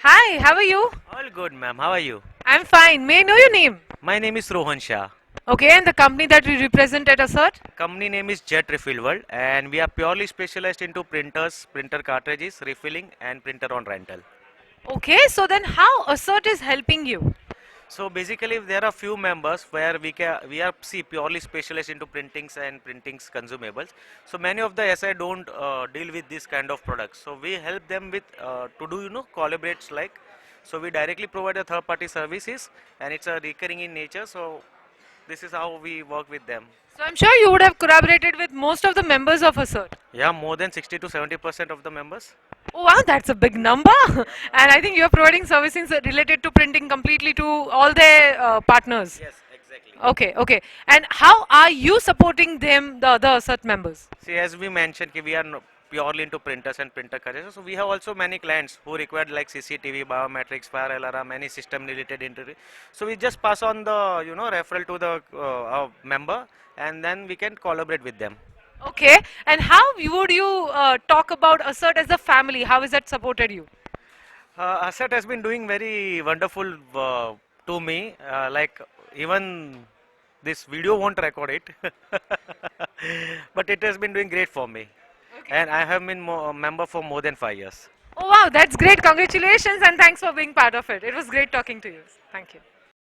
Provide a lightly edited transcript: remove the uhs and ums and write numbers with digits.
Hi, how are you? All good, ma'am. How are you? I'm fine. May I know your name? My name is Rohan Shah. Okay, and the company that we represent at ASIRT? Company name is Jet Refill World, and we are purely specialized into printers, printer cartridges, refilling, and printer on rental. Okay, so then how ASIRT is helping you? So basically, there are few members where we are purely specialized into printings and printings consumables. So many of the SI don't deal with this kind of products. So we help them with to do collaborates like. So we directly provide the third party services, and it's a recurring in nature. So this is how we work with them. So I'm sure you would have collaborated with most of the members of ASIRT. Yeah, more than 60 to 70% of the members. Oh wow, that's a big number. And I think you're providing services related to printing completely to all their partners. Yes, exactly. Okay, okay. And how are you supporting them, the other ASIRT members? See, as we mentioned, we are purely into printers and printer carriers. So we have also many clients who require like CCTV, biometrics, fire alarm, any system related interview. So we just pass on the referral to the our member, and then we can collaborate with them. Okay, and how would you talk about ASIRT as a family? How has that supported you? Asset has been doing very wonderful to me. Like even this video won't record it, but it has been doing great for me. And I have been a member for more than 5 years. Oh wow, that's great. Congratulations and thanks for being part of it. It was great talking to you. Thank you.